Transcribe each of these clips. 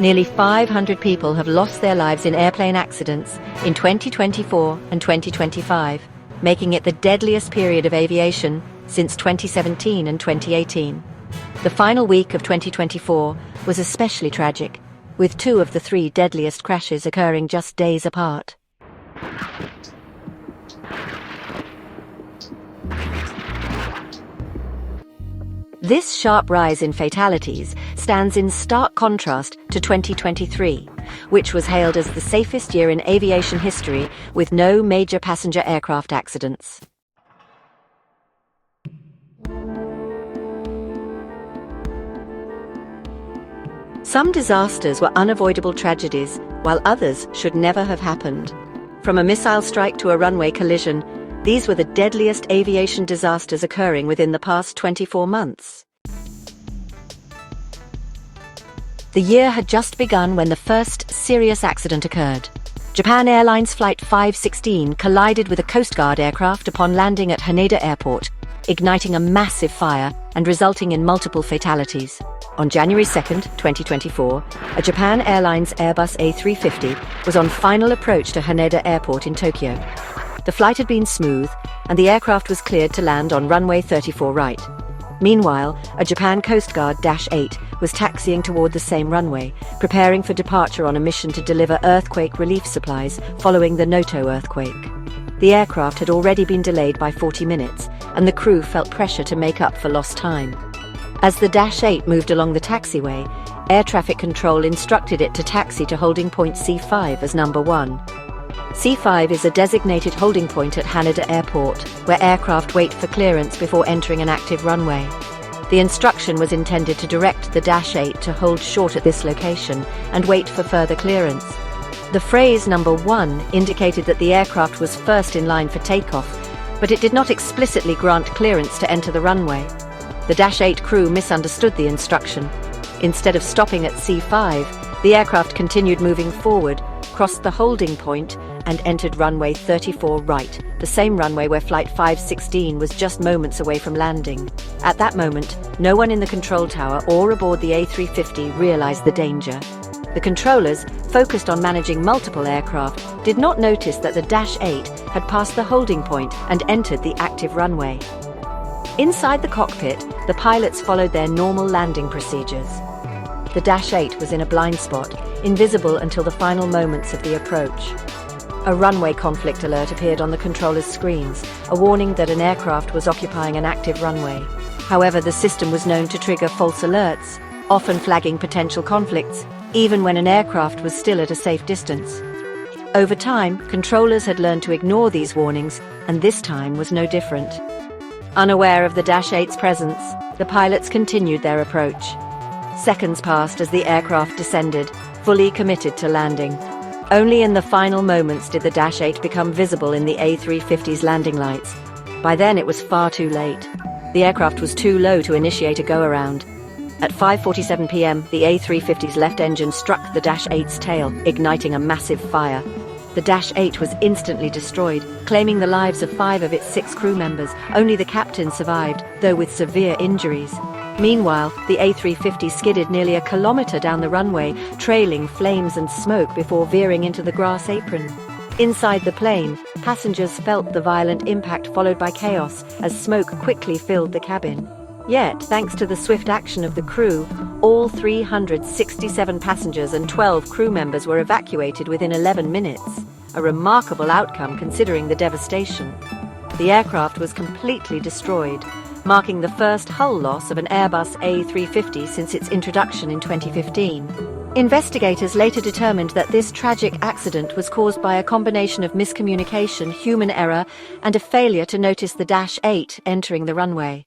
Nearly 500 people have lost their lives in airplane accidents in 2024 and 2025, making it the deadliest period of aviation since 2017 and 2018. The final week of 2024 was especially tragic, with 2 of the 3 deadliest crashes occurring just days apart. This sharp rise in fatalities stands in stark contrast to 2023, which was hailed as the safest year in aviation history with no major passenger aircraft accidents. Some disasters were unavoidable tragedies, while others should never have happened. From a missile strike to a runway collision, these were the deadliest aviation disasters occurring within the past 24 months. The year had just begun when the first serious accident occurred. Japan Airlines Flight 516 collided with a Coast Guard aircraft upon landing at Haneda Airport, igniting a massive fire and resulting in multiple fatalities. On January 2, 2024, a Japan Airlines Airbus A350 was on final approach to Haneda Airport in Tokyo. The flight had been smooth, and the aircraft was cleared to land on runway 34 right. Meanwhile, a Japan Coast Guard Dash 8 was taxiing toward the same runway, preparing for departure on a mission to deliver earthquake relief supplies following the Noto earthquake. The aircraft had already been delayed by 40 minutes, and the crew felt pressure to make up for lost time. As the Dash 8 moved along the taxiway, air traffic control instructed it to taxi to holding point C5 as number 1. C5 is a designated holding point at Haneda Airport, where aircraft wait for clearance before entering an active runway. The instruction was intended to direct the Dash 8 to hold short at this location and wait for further clearance. The phrase number 1 indicated that the aircraft was first in line for takeoff, but it did not explicitly grant clearance to enter the runway. The Dash 8 crew misunderstood the instruction. Instead of stopping at C5, the aircraft continued moving forward, crossed the holding point, and entered runway 34 right, the same runway where Flight 516 was just moments away from landing. At that moment, no one in the control tower or aboard the A350 realized the danger. The controllers, focused on managing multiple aircraft, did not notice that the Dash 8 had passed the holding point and entered the active runway. Inside the cockpit, the pilots followed their normal landing procedures. The Dash 8 was in a blind spot, invisible until the final moments of the approach. A runway conflict alert appeared on the controller's screens, a warning that an aircraft was occupying an active runway. However, the system was known to trigger false alerts, often flagging potential conflicts, even when an aircraft was still at a safe distance. Over time, controllers had learned to ignore these warnings, and this time was no different. Unaware of the Dash 8's presence, the pilots continued their approach. Seconds passed as the aircraft descended, fully committed to landing. Only in the final moments did the Dash 8 become visible in the A350's landing lights. By then it was far too late. The aircraft was too low to initiate a go-around. At 5:47 p.m., the A350's left engine struck the Dash 8's tail, igniting a massive fire. The Dash 8 was instantly destroyed, claiming the lives of 5 of its 6 crew members. Only the captain survived, though with severe injuries. Meanwhile, the A350 skidded nearly a kilometer down the runway, trailing flames and smoke before veering into the grass apron. Inside the plane, passengers felt the violent impact followed by chaos as smoke quickly filled the cabin. Yet, thanks to the swift action of the crew, all 367 passengers and 12 crew members were evacuated within 11 minutes, a remarkable outcome considering the devastation. The aircraft was completely destroyed, marking the first hull loss of an Airbus A350 since its introduction in 2015. Investigators later determined that this tragic accident was caused by a combination of miscommunication, human error, and a failure to notice the Dash 8 entering the runway.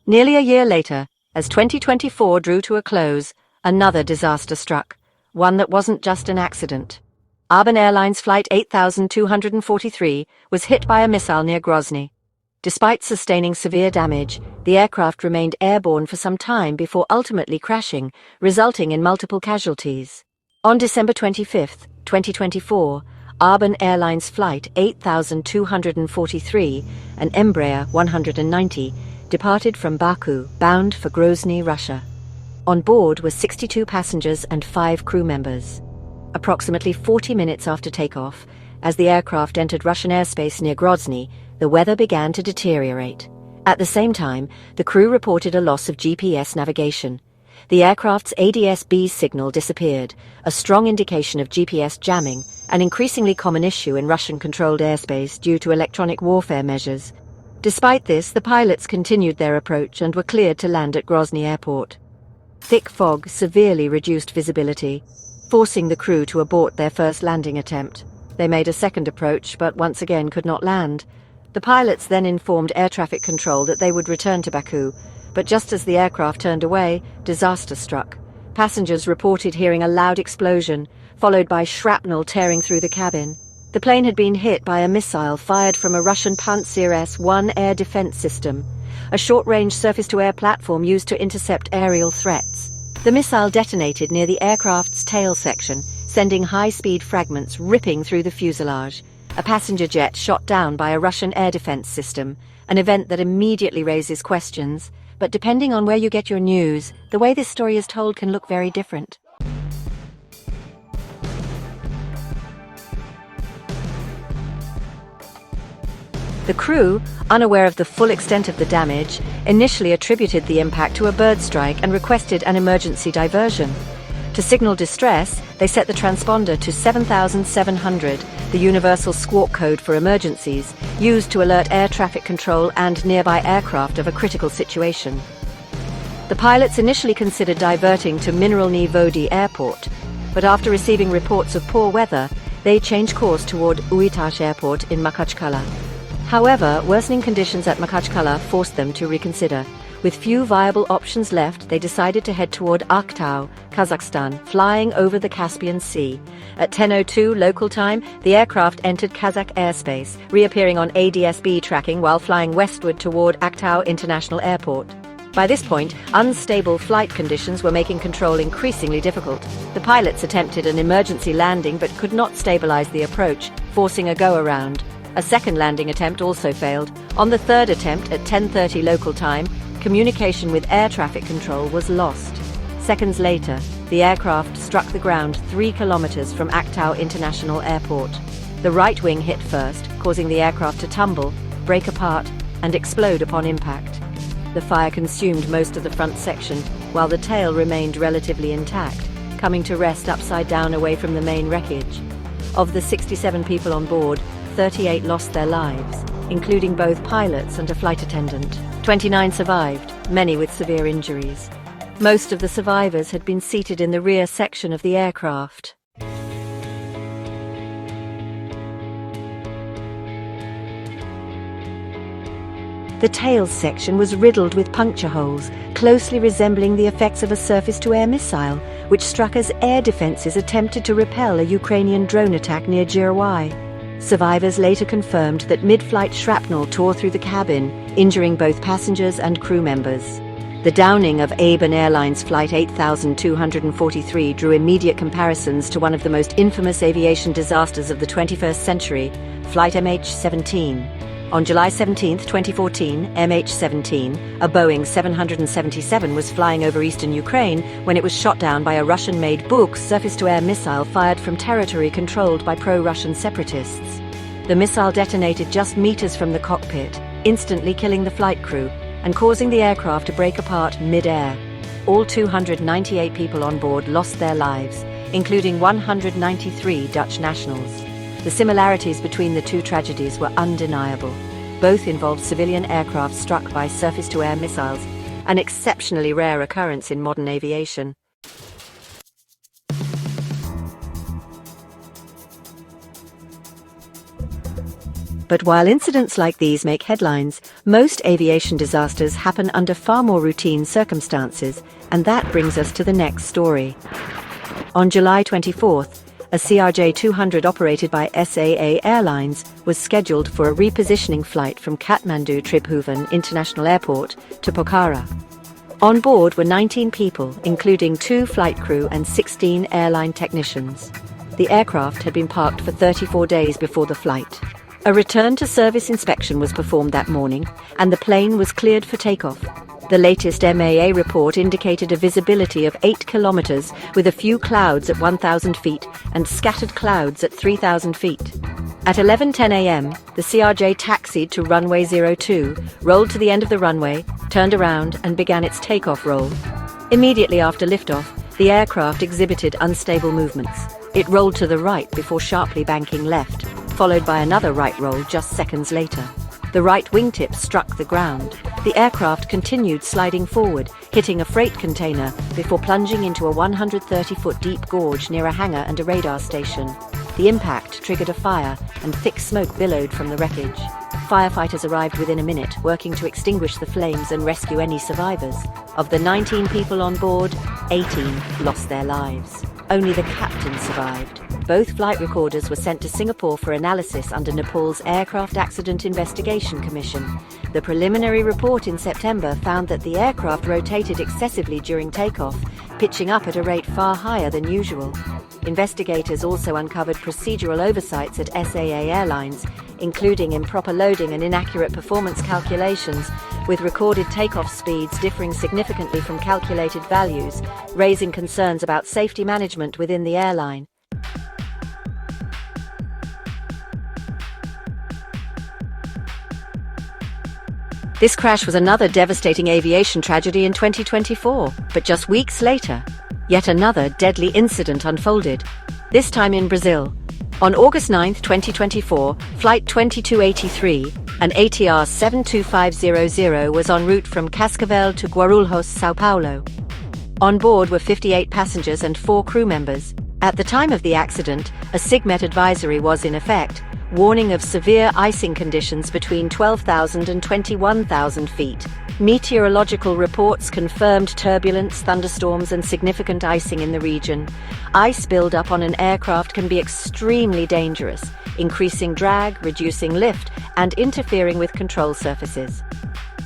Nearly a year later, as 2024 drew to a close, another disaster struck, one that wasn't just an accident. Aviation Airlines Flight 8243 was hit by a missile near Grozny. Despite sustaining severe damage, the aircraft remained airborne for some time before ultimately crashing, resulting in multiple casualties. On December 25, 2024, Aviation Airlines Flight 8243, an Embraer 190, departed from Baku, bound for Grozny, Russia. On board were 62 passengers and 5 crew members. Approximately 40 minutes after takeoff, as the aircraft entered Russian airspace near Grozny, the weather began to deteriorate. At the same time, the crew reported a loss of GPS navigation. The aircraft's ADS-B signal disappeared, a strong indication of GPS jamming, an increasingly common issue in Russian-controlled airspace due to electronic warfare measures. Despite this, the pilots continued their approach and were cleared to land at Grozny Airport. Thick fog severely reduced visibility, forcing the crew to abort their first landing attempt. They made a second approach, but once again could not land. The pilots then informed air traffic control that they would return to Baku, but just as the aircraft turned away, disaster struck. Passengers reported hearing a loud explosion, followed by shrapnel tearing through the cabin. The plane had been hit by a missile fired from a Russian Pantsir S-1 air defense system, a short-range surface-to-air platform used to intercept aerial threats. The missile detonated near the aircraft's tail section, sending high-speed fragments ripping through the fuselage. A passenger jet shot down by a Russian air defense system, an event that immediately raises questions. But depending on where you get your news, the way this story is told can look very different. The crew, unaware of the full extent of the damage, initially attributed the impact to a bird strike and requested an emergency diversion. To signal distress, they set the transponder to 7700, the universal squawk code for emergencies, used to alert air traffic control and nearby aircraft of a critical situation. The pilots initially considered diverting to Mineralny Vody Airport, but after receiving reports of poor weather, they changed course toward Uitage Airport in Makhachkala. However, worsening conditions at Makhachkala forced them to reconsider. With few viable options left, they decided to head toward Aktau, Kazakhstan, flying over the Caspian Sea. At 10:02 local time, the aircraft entered Kazakh airspace, reappearing on ADS-B tracking while flying westward toward Aktau International Airport. By this point, unstable flight conditions were making control increasingly difficult. The pilots attempted an emergency landing but could not stabilize the approach, forcing a go-around. A second landing attempt also failed. On the third attempt at 10:30 local time, communication with air traffic control was lost. Seconds later, the aircraft struck the ground 3 kilometers from Aktau International Airport. The right wing hit first, causing the aircraft to tumble, break apart, and explode upon impact. The fire consumed most of the front section, while the tail remained relatively intact, coming to rest upside down away from the main wreckage. Of the 67 people on board, 38 lost their lives, including both pilots and a flight attendant. 29 survived, many with severe injuries. Most of the survivors had been seated in the rear section of the aircraft. The tail section was riddled with puncture holes, closely resembling the effects of a surface-to-air missile, which struck as air defenses attempted to repel a Ukrainian drone attack near Girwai. Survivors later confirmed that mid-flight shrapnel tore through the cabin, injuring both passengers and crew members. The downing of Aviation Airlines Flight 8243 drew immediate comparisons to one of the most infamous aviation disasters of the 21st century, Flight MH17. On July 17, 2014, MH17, a Boeing 777, was flying over eastern Ukraine when it was shot down by a Russian-made Buk surface-to-air missile fired from territory controlled by pro-Russian separatists. The missile detonated just meters from the cockpit, instantly killing the flight crew and causing the aircraft to break apart mid-air. All 298 people on board lost their lives, including 193 Dutch nationals. The similarities between the two tragedies were undeniable. Both involved civilian aircraft struck by surface-to-air missiles, an exceptionally rare occurrence in modern aviation. But while incidents like these make headlines, most aviation disasters happen under far more routine circumstances, and that brings us to the next story. On July 24th, a CRJ-200 operated by SAA Airlines was scheduled for a repositioning flight from Kathmandu Tribhuvan International Airport to Pokhara. On board were 19 people, including 2 flight crew and 16 airline technicians. The aircraft had been parked for 34 days before the flight. A return to service inspection was performed that morning, and the plane was cleared for takeoff. The latest MAA report indicated a visibility of 8 kilometers with a few clouds at 1,000 feet and scattered clouds at 3,000 feet. At 11:10 a.m., the CRJ taxied to runway 02, rolled to the end of the runway, turned around and began its takeoff roll. Immediately after liftoff, the aircraft exhibited unstable movements. It rolled to the right before sharply banking left, followed by another right roll just seconds later. The right wingtip struck the ground. The aircraft continued sliding forward, hitting a freight container before plunging into a 130-foot deep gorge near a hangar and a radar station. The impact triggered a fire, and thick smoke billowed from the wreckage. Firefighters arrived within a minute, working to extinguish the flames and rescue any survivors. Of the 19 people on board, 18 lost their lives. Only the captain survived. Both flight recorders were sent to Singapore for analysis under Nepal's Aircraft Accident Investigation Commission. The preliminary report in September found that the aircraft rotated excessively during takeoff, pitching up at a rate far higher than usual. Investigators also uncovered procedural oversights at SAA Airlines, including improper loading and inaccurate performance calculations, with recorded takeoff speeds differing significantly from calculated values, raising concerns about safety management within the airline. This crash was another devastating aviation tragedy in 2024, but just weeks later, yet another deadly incident unfolded, this time in Brazil. On August 9, 2024, Flight 2283, an ATR 72500, was en route from Cascavel to Guarulhos, São Paulo. On board were 58 passengers and 4 crew members. At the time of the accident, a SIGMET advisory was in effect, warning of severe icing conditions between 12,000 and 21,000 feet. Meteorological reports confirmed turbulence, thunderstorms, and significant icing in the region. Ice buildup on an aircraft can be extremely dangerous, increasing drag, reducing lift, and interfering with control surfaces.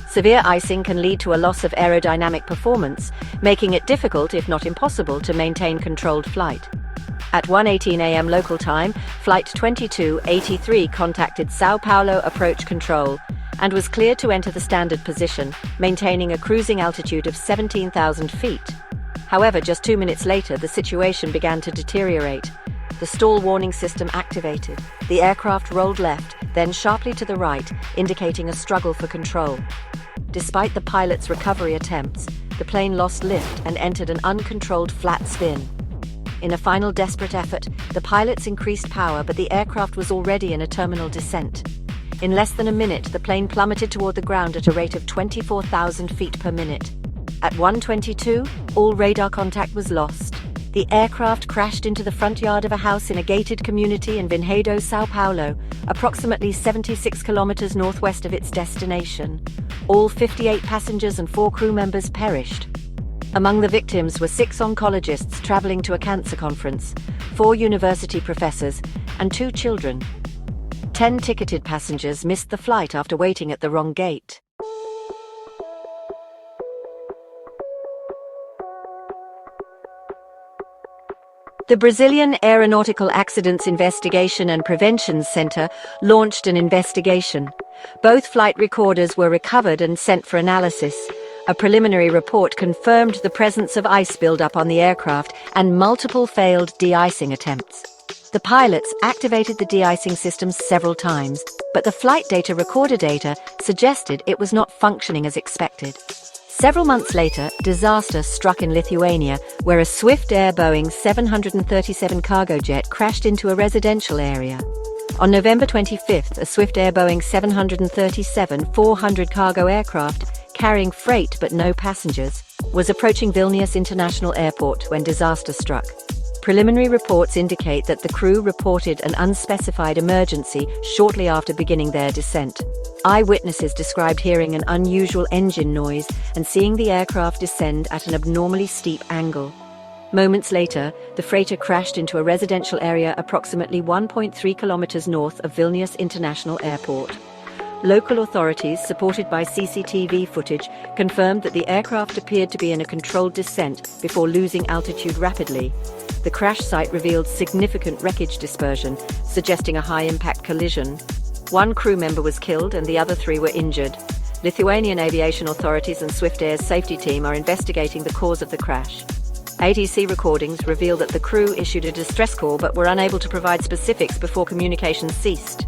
Severe icing can lead to a loss of aerodynamic performance, making it difficult, if not impossible, to maintain controlled flight. At 1:18 a.m. local time, Flight 2283 contacted São Paulo Approach Control and was cleared to enter the standard position, maintaining a cruising altitude of 17,000 feet. However, just 2 minutes later, the situation began to deteriorate. The stall warning system activated. The aircraft rolled left, then sharply to the right, indicating a struggle for control. Despite the pilot's recovery attempts, the plane lost lift and entered an uncontrolled flat spin. In a final desperate effort, the pilots increased power, but the aircraft was already in a terminal descent. In less than a minute, the plane plummeted toward the ground at a rate of 24,000 feet per minute. At 1:22, all radar contact was lost. The aircraft crashed into the front yard of a house in a gated community in Vinhedo, São Paulo, approximately 76 kilometers northwest of its destination. All 58 passengers and 4 crew members perished. Among the victims were 6 oncologists traveling to a cancer conference, 4 university professors, and 2 children. 10 ticketed passengers missed the flight after waiting at the wrong gate. The Brazilian Aeronautical Accidents Investigation and Prevention Center launched an investigation. Both flight recorders were recovered and sent for analysis. A preliminary report confirmed the presence of ice buildup on the aircraft and multiple failed de-icing attempts. The pilots activated the de-icing systems several times, but the flight data recorder data suggested it was not functioning as expected. Several months later, disaster struck in Lithuania, where a Swift Air Boeing 737 cargo jet crashed into a residential area. On November 25th, a Swift Air Boeing 737-400 cargo aircraft, carrying freight but no passengers, was approaching Vilnius International Airport when disaster struck. Preliminary reports indicate that the crew reported an unspecified emergency shortly after beginning their descent. Eyewitnesses described hearing an unusual engine noise and seeing the aircraft descend at an abnormally steep angle. Moments later, the freighter crashed into a residential area approximately 1.3 kilometers north of Vilnius International Airport. Local authorities, supported by CCTV footage, confirmed that the aircraft appeared to be in a controlled descent before losing altitude rapidly. The crash site revealed significant wreckage dispersion, suggesting a high-impact collision. 1 crew member was killed and the other 3 were injured. Lithuanian aviation authorities and Swiftair's safety team are investigating the cause of the crash. ATC recordings reveal that the crew issued a distress call but were unable to provide specifics before communications ceased.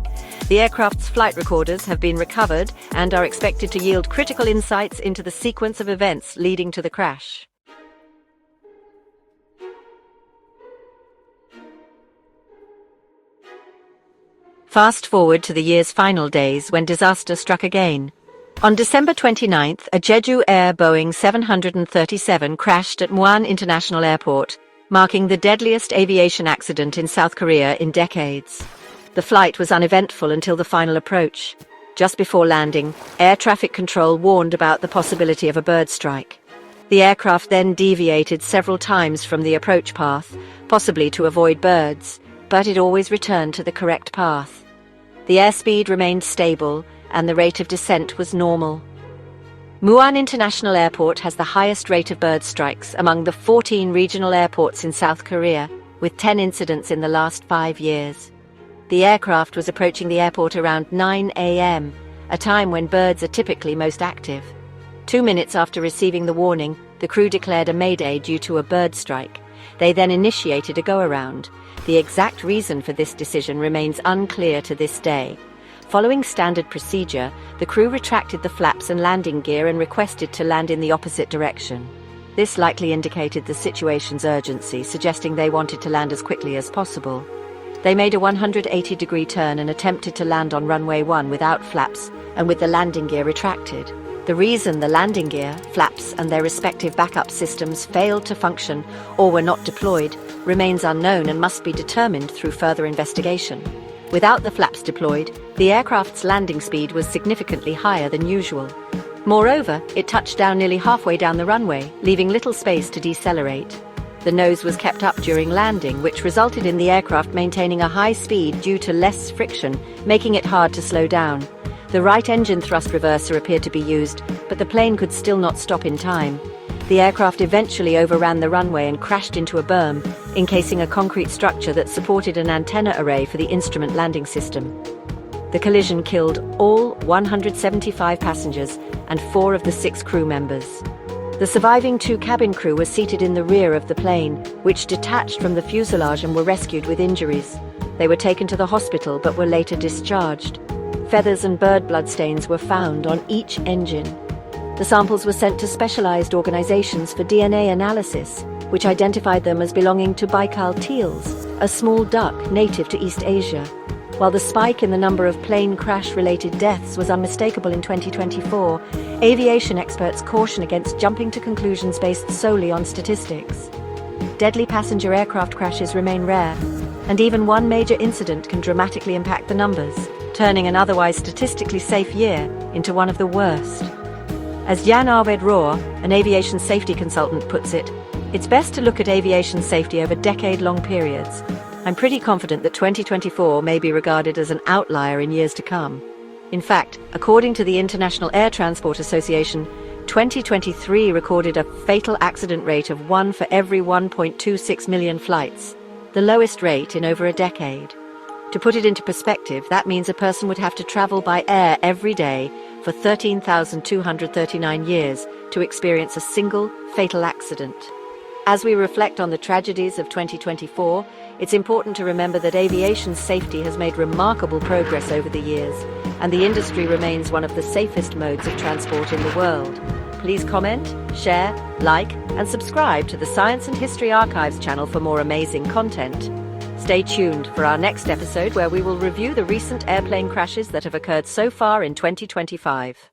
The aircraft's flight recorders have been recovered and are expected to yield critical insights into the sequence of events leading to the crash. Fast forward to the year's final days when disaster struck again. On December 29th, a Jeju Air Boeing 737 crashed at Muan International Airport, marking the deadliest aviation accident in South Korea in decades. The flight was uneventful until the final approach. Just before landing, air traffic control warned about the possibility of a bird strike. The aircraft then deviated several times from the approach path, possibly to avoid birds, but it always returned to the correct path. The airspeed remained stable, and the rate of descent was normal. Muan International Airport has the highest rate of bird strikes among the 14 regional airports in South Korea, with 10 incidents in the last 5 years. The aircraft was approaching the airport around 9 a.m., a time when birds are typically most active. 2 minutes after receiving the warning, the crew declared a mayday due to a bird strike. They then initiated a go-around. The exact reason for this decision remains unclear to this day. Following standard procedure, the crew retracted the flaps and landing gear and requested to land in the opposite direction. This likely indicated the situation's urgency, suggesting they wanted to land as quickly as possible. They made a 180-degree turn and attempted to land on runway 1 without flaps and with the landing gear retracted. The reason the landing gear, flaps, and their respective backup systems failed to function or were not deployed remains unknown and must be determined through further investigation. Without the flaps deployed, the aircraft's landing speed was significantly higher than usual. Moreover, it touched down nearly halfway down the runway, leaving little space to decelerate. The nose was kept up during landing, which resulted in the aircraft maintaining a high speed due to less friction, making it hard to slow down. The right engine thrust reverser appeared to be used, but the plane could still not stop in time. The aircraft eventually overran the runway and crashed into a berm, encasing a concrete structure that supported an antenna array for the instrument landing system. The collision killed all 175 passengers and 4 of the 6 crew members. The surviving 2 cabin crew were seated in the rear of the plane, which detached from the fuselage and were rescued with injuries. They were taken to the hospital but were later discharged. Feathers and bird bloodstains were found on each engine. The samples were sent to specialized organizations for DNA analysis, which identified them as belonging to Baikal teals, a small duck native to East Asia. While the spike in the number of plane crash-related deaths was unmistakable in 2024, aviation experts caution against jumping to conclusions based solely on statistics. Deadly passenger aircraft crashes remain rare, and even one major incident can dramatically impact the numbers, turning an otherwise statistically safe year into one of the worst. As Jan Arved Rohr, an aviation safety consultant, puts it, it's best to look at aviation safety over decade-long periods. I'm pretty confident that 2024 may be regarded as an outlier in years to come. In fact, according to the International Air Transport Association, 2023 recorded a fatal accident rate of 1 for every 1.26 million flights, the lowest rate in over a decade. To put it into perspective, that means a person would have to travel by air every day for 13,239 years to experience a single fatal accident. As we reflect on the tragedies of 2024, it's important to remember that aviation safety has made remarkable progress over the years, and the industry remains one of the safest modes of transport in the world. Please comment, share, like, and subscribe to the Science and History Archives channel for more amazing content. Stay tuned for our next episode where we will review the recent airplane crashes that have occurred so far in 2025.